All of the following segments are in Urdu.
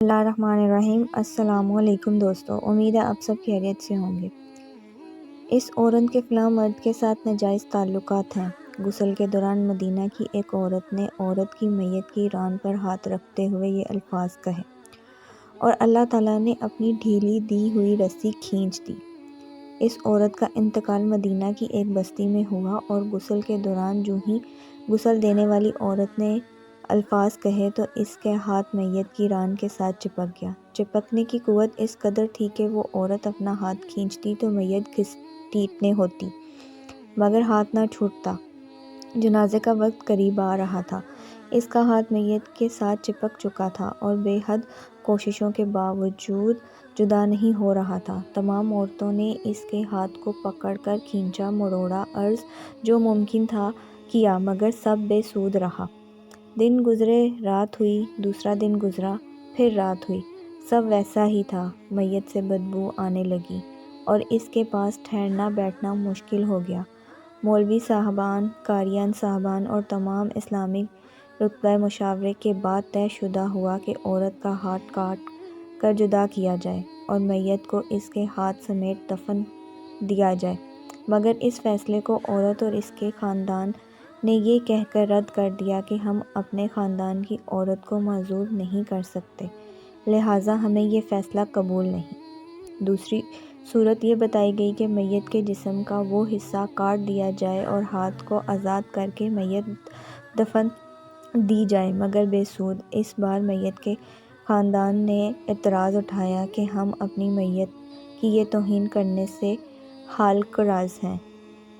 اللہ الرحمن الرحیم۔ السلام علیکم دوستو، امید ہے آپ سب خیریت سے ہوں گے۔ اس عورت کے فلاں مرد کے ساتھ ناجائز تعلقات ہیں۔ غسل کے دوران مدینہ کی ایک عورت نے عورت کی میت کی ران پر ہاتھ رکھتے ہوئے یہ الفاظ کہے اور اللہ تعالیٰ نے اپنی ڈھیلی دی ہوئی رسی کھینچ دی۔ اس عورت کا انتقال مدینہ کی ایک بستی میں ہوا اور غسل کے دوران جو ہی غسل دینے والی عورت نے الفاظ کہے تو اس کے ہاتھ میت کی ران کے ساتھ چپک گیا۔ چپکنے کی قوت اس قدر تھی کہ وہ عورت اپنا ہاتھ کھینچتی تو میت گھسیٹنے ہوتی مگر ہاتھ نہ چھوٹتا۔ جنازے کا وقت قریب آ رہا تھا۔ اس کا ہاتھ میت کے ساتھ چپک چکا تھا اور بے حد کوششوں کے باوجود جدا نہیں ہو رہا تھا۔ تمام عورتوں نے اس کے ہاتھ کو پکڑ کر کھینچا، مروڑا، عرض جو ممکن تھا کیا مگر سب بے سود رہا۔ دن گزرے، رات ہوئی، دوسرا دن گزرا، پھر رات ہوئی، سب ویسا ہی تھا۔ میت سے بدبو آنے لگی اور اس کے پاس ٹھہرنا بیٹھنا مشکل ہو گیا۔ مولوی صاحبان، قاریان صاحبان اور تمام اسلامی رتبہ مشاورے کے بعد طے شدہ ہوا کہ عورت کا ہاتھ کاٹ کر جدا کیا جائے اور میت کو اس کے ہاتھ سمیت دفن دیا جائے، مگر اس فیصلے کو عورت اور اس کے خاندان نے یہ کہہ کر رد کر دیا کہ ہم اپنے خاندان کی عورت کو معذور نہیں کر سکتے، لہٰذا ہمیں یہ فیصلہ قبول نہیں۔ دوسری صورت یہ بتائی گئی کہ میت کے جسم کا وہ حصہ کاٹ دیا جائے اور ہاتھ کو آزاد کر کے میت دفن دی جائے، مگر بے سود۔ اس بار میت کے خاندان نے اعتراض اٹھایا کہ ہم اپنی میت کی یہ توہین کرنے سے ہالک راز ہیں۔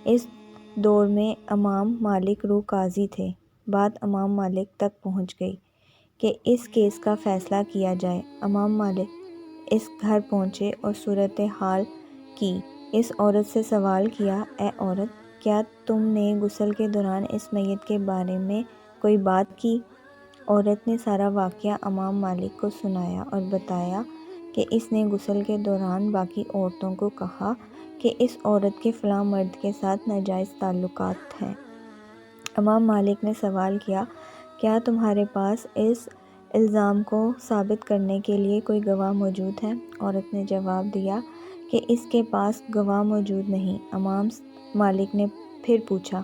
اس دور میں امام مالک رو قاضی تھے۔ بات امام مالک تک پہنچ گئی کہ اس کیس کا فیصلہ کیا جائے۔ امام مالک اس گھر پہنچے اور صورتحال کی۔ اس عورت سے سوال کیا، اے عورت، کیا تم نے غسل کے دوران اس میت کے بارے میں کوئی بات کی؟ عورت نے سارا واقعہ امام مالک کو سنایا اور بتایا کہ اس نے غسل کے دوران باقی عورتوں کو کہا کہ اس عورت کے فلاں مرد کے ساتھ ناجائز تعلقات ہیں۔ امام مالک نے سوال کیا، کیا تمہارے پاس اس الزام کو ثابت کرنے کے لیے کوئی گواہ موجود ہے؟ عورت نے جواب دیا کہ اس کے پاس گواہ موجود نہیں۔ امام مالک نے پھر پوچھا،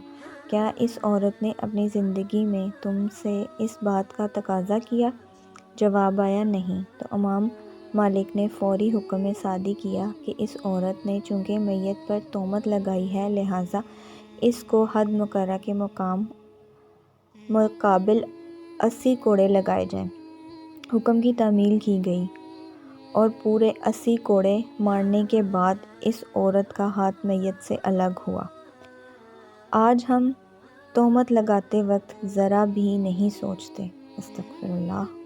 کیا اس عورت نے اپنی زندگی میں تم سے اس بات کا تقاضا کیا؟ جواب آیا نہیں۔ تو امام مالک نے فوری حکم صادر کیا کہ اس عورت نے چونکہ میت پر تہمت لگائی ہے لہٰذا اس کو حد مقررہ کے مقابل 80 کوڑے لگائے جائیں۔ حکم کی تعمیل کی گئی اور پورے 80 کوڑے مارنے کے بعد اس عورت کا ہاتھ میت سے الگ ہوا۔ آج ہم تہمت لگاتے وقت ذرا بھی نہیں سوچتے۔ استغفر اللہ۔